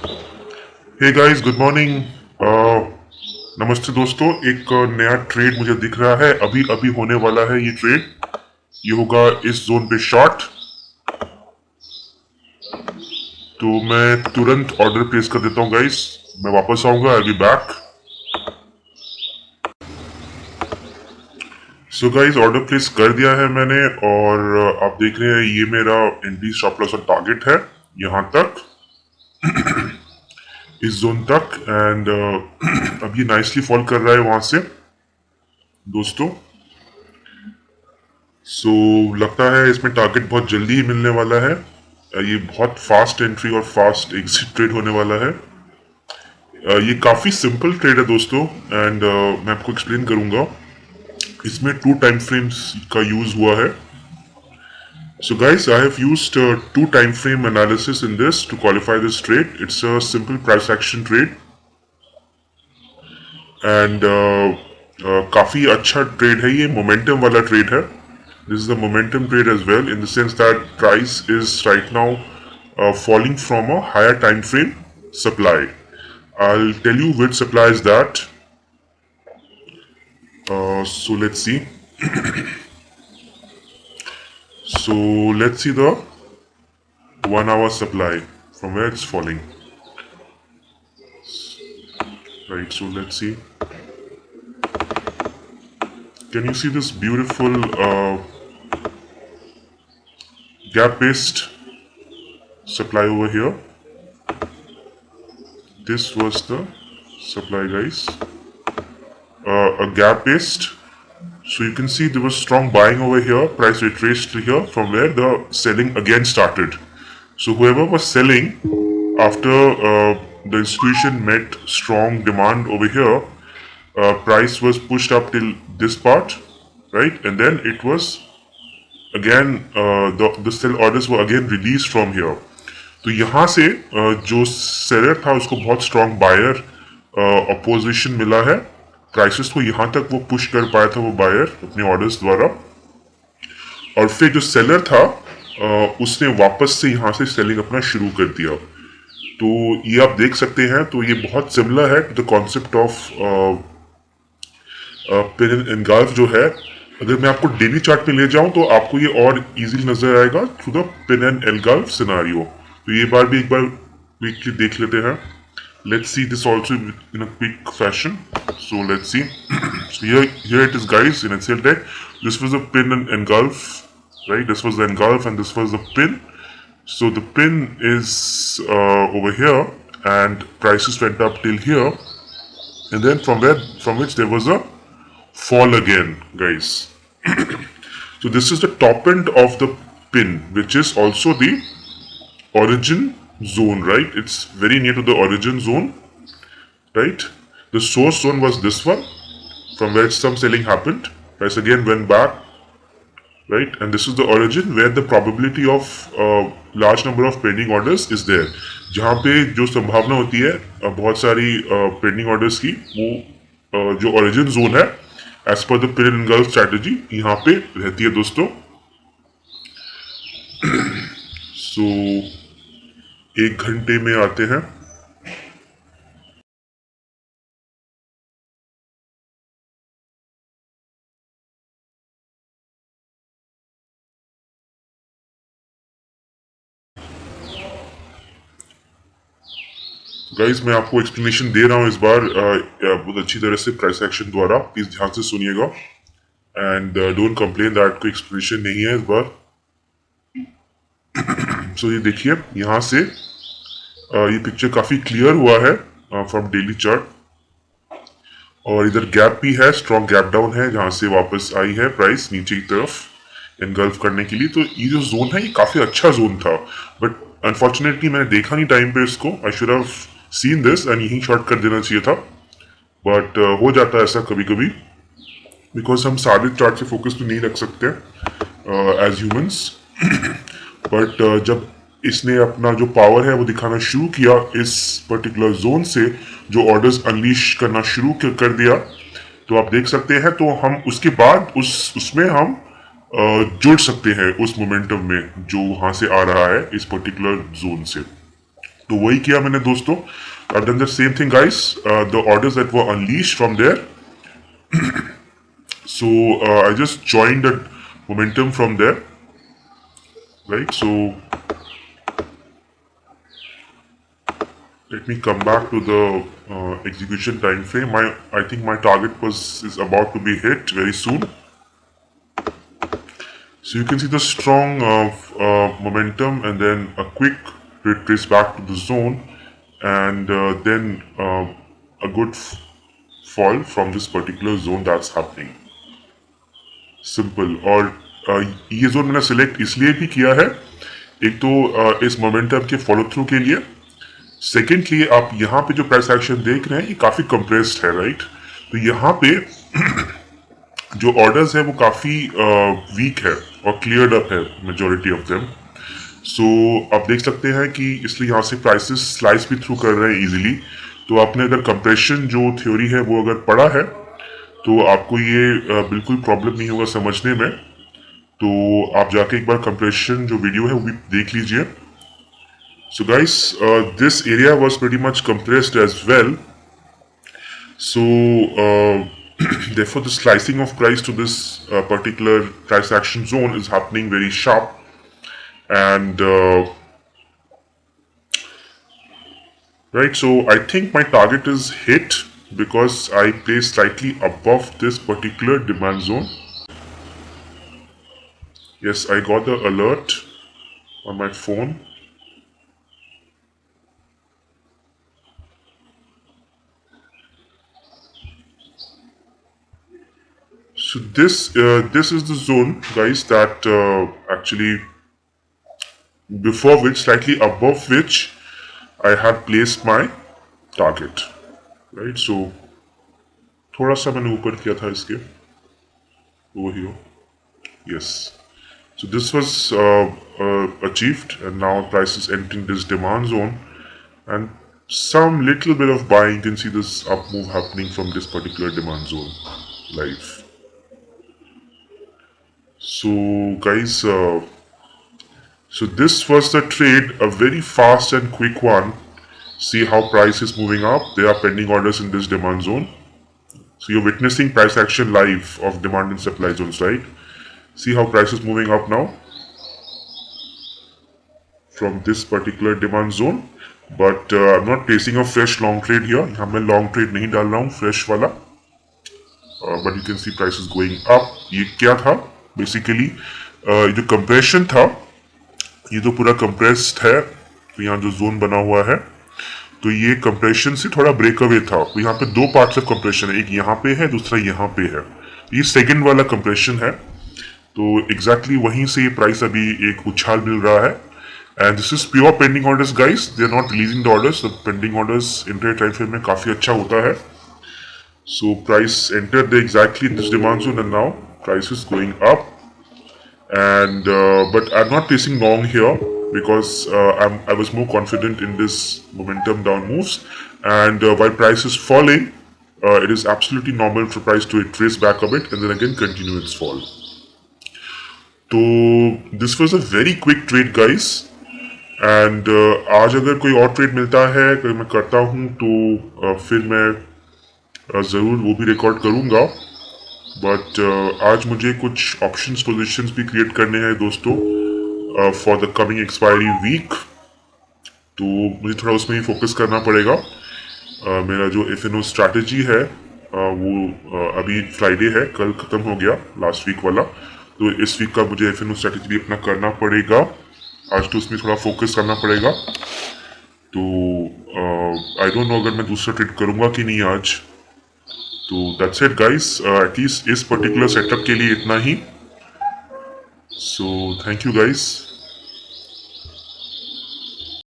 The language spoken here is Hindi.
Hey guys, good morning. नमस्ते दोस्तों। एक नया ट्रेड मुझे दिख रहा है, अभी अभी होने वाला है ये ट्रेड। ये होगा इस जोन पे शॉर्ट। तो मैं तुरंत ऑर्डर प्लेस कर देता हूँ गाइस। मैं वापस आऊंगा, I be back. So guys, order place कर दिया है मैंने और आप देख रहे हैं ये मेरा एंट्री स्टॉप लॉस और टारगेट है यहाँ तक, इस जोन तक। एंड अब ये नाइसली फॉल कर रहा है वहां से दोस्तों। लगता है इसमें टारगेट बहुत जल्दी ही मिलने वाला है। ये बहुत फास्ट एंट्री और फास्ट एग्जिट ट्रेड होने वाला है। ये काफी सिंपल ट्रेड है दोस्तों। एंड मैं आपको एक्सप्लेन करूंगा। इसमें 2 टाइम फ्रेम्स का यूज हुआ है। So guys, I have used 2 time frame analysis in this to qualify this trade. It's a simple price action trade and काफी अच्छा ट्रेड है। ये मोमेंटम वाला ट्रेड है। This is a momentum trade as well, in the sense that price is right now falling from a higher time frame supply. I'll tell you which supply is that. So let's see. So let's see the 1 hour supply from where it's falling. Right. So let's see. Can you see this beautiful gap-based supply over here? This was the supply, guys. A gap-based. So you can see there was strong buying over here. Price retraced here from where the selling again started. So whoever was selling after the institution met strong demand over here, price was pushed up till this part, right? And then it was again the sell orders were again released from here. तो यहाँ से जो सेलर था उसको बहुत स्ट्रॉन्ग बायर अपोजिशन मिला है। प्राइसेस को यहाँ तक वो पुश कर पाया था वो बायर अपने ऑर्डर्स द्वारा। और फिर जो सेलर था उसने वापस से यहाँ से सेलिंग अपना शुरू कर दिया। तो ये आप देख सकते हैं। तो ये बहुत सिमिलर है to the concept of pin and gulf जो है। अगर मैं आपको डेली चार्ट पे ले जाऊं तो आपको ये और इजीली नजर आएगा थ्रू द पिन एंड एल्गल्फ सिनारियो। तो ये बार भी एक बार क्विकली देख लेते हैं। Let's see this also in a quick fashion. So let's see. So here it is, guys, in Excel deck. This was the pin and engulf, right? This was the engulf and this was the pin. So the pin is over here, and prices went up till here, and then from which there was a fall again, guys. So this is the top end of the pin, which is also the origin zone, right? It's very near to the origin zone, right? The source zone was this one, from where some selling happened. Price again went back, right? And this is the origin where the probability of large number of pending orders is there. जहाँ पे जो संभावना होती है बहुत सारी पेंडिंग ऑर्डर्स की, वो जो ओरिजिन जोन है as per the pin and gulf strategy यहाँ पे रहती है दोस्तों। सो 1 घंटे में आते हैं। गाइस, मैं आपको एक्सप्लेनेशन दे रहा हूँ इस बार बहुत अच्छी तरह से प्राइस एक्शन द्वारा। प्लीज ध्यान से सुनिएगा एंड डोंट कंप्लेन दैट कोई एक्सप्लेनेशन नहीं है इस बार। सो ये देखिए यहाँ से ये पिक्चर काफी क्लियर हुआ है फ्रॉम डेली चार्ट। और इधर गैप भी है, स्ट्रॉन्ग गैप डाउन है जहां से वापस आई है प्राइस नीचे की तरफ एनगल्फ करने के लिए। तो ये जो जोन है ये काफी अच्छा जोन था, बट अनफॉर्चुनेटली मैंने देखा नहीं टाइम पे इसको। I should have seen this and यही शॉर्ट कर देना चाहिए था। बट हो जाता है ऐसा कभी कभी, बिकॉज हम सारे चार्ट से फोकस तो नहीं रख सकते एज ह्यूमंस। बट जब इसने अपना जो पावर है वो दिखाना शुरू किया इस पर्टिकुलर जोन से, जो ऑर्डर्स अनलीश करना शुरू कर दिया, तो आप देख सकते हैं। तो हम उसके बाद उसमें हम जुड़ सकते हैं उस मोमेंटम में जो वहां से आ रहा है इस पर्टिकुलर जोन से। तो वही किया मैंने दोस्तों. I've done the same thing guys. The orders that were unleashed from there. So I just joined the momentum from there, right? So let me come back to the execution time frame. I think my target is about to be hit very soon. So you can see the strong momentum and then a quick retrace back to the zone, and then a good fall from this particular zone that's happening. Simple. और ये जोन मैंने सिलेक्ट इसलिए भी किया है, एक तो इस मोमेंटम के फॉलो थ्रू के लिए, सेकेंडली आप यहाँ पे जो प्राइस एक्शन देख रहे हैं ये काफ़ी कंप्रेस्ड है, राइट? तो यहाँ पे जो ऑर्डर्स है वो काफ़ी वीक है और क्लियर्ड अप है मेजोरिटी ऑफ देम. सो आप देख सकते हैं कि इसलिए यहाँ से प्राइसेस स्लाइस भी थ्रू कर रहे हैं इजीली. तो आपने अगर कंप्रेशन जो थ्योरी है वो अगर पढ़ा है तो आपको ये बिल्कुल प्रॉब्लम नहीं होगा समझने में. तो आप जाके एक बार कंप्रेशन जो वीडियो है वो भी देख लीजिए. So guys, this area was pretty much compressed as well. So therefore the slicing of price to this particular price action zone is happening very sharp, and right, so I think my target is hit because I placed slightly above this particular demand zone. Yes, I got the alert on my phone. So this is the zone, guys, that actually before which, slightly above which, I had placed my target, right? So थोड़ा सा मैंने ऊपर किया था इसके, over here. Yes. So this was achieved, and now price is entering this demand zone, and some little bit of buying. You can see this up move happening from this particular demand zone live. So guys, so this was the trade, a very fast and quick one. See how price is moving up. There are pending orders in this demand zone. So you're witnessing price action live of demand and supply zones, right? See how price is moving up now from this particular demand zone. But I'm not placing a fresh long trade here. यहाँ मैं long trade नहीं डाल रहा हूँ, fresh वाला. But you can see price is going up. ये क्या था? Basically, जो compression था, ये तो पूरा compressed है. तो यहाँ जो zone बना हुआ है, तो ये compression से थोड़ा breakaway था. तो यहाँ पे दो parts of compression है, एक यहाँ पे है, दूसरा यहाँ पे है. ये second वाला compression है. तो exactly वहीं से ये price अभी एक उछाल मिल रहा है. And this is pure pending orders, guys. They are not releasing the orders. The pending orders intraday time frame में काफी अच्छा होता है. So price entered exactly in this demand zone, and now price is going up. And but I'm not placing long here because I was more confident in this momentum down moves. And while price is falling, it is absolutely normal for price to retrace back a bit and then again continue its fall. So this was a very quick trade, guys. And आज अगर कोई और ट्रेड मिलता है, अगर मैं करता हूँ तो फिर मैं ज़रूर वो भी रिकॉर्ड करूँगा. बट आज मुझे कुछ ऑप्शंस पोजीशंस भी क्रिएट करने हैं दोस्तों for the coming expiry week. तो मुझे थोड़ा उसमें ही फोकस करना पड़ेगा. मेरा जो एफएनओ स्ट्रैटेजी है वो अभी फ्राइडे है, कल ख़त्म हो गया लास्ट वीक वाला. तो इस वीक का मुझे एफएनओ स्ट्रैटेजी भी अपना करना पड़ेगा. आज तो उसमें थोड़ा फोकस करना पड़ेगा. तो आई डोंट नो अगर मैं दूसरा ट्रेड करूँगा कि नहीं आज. तो दैट्स इट गाइस, एटलीस्ट इस पर्टिकुलर सेटअप के लिए इतना ही. So thank you guys.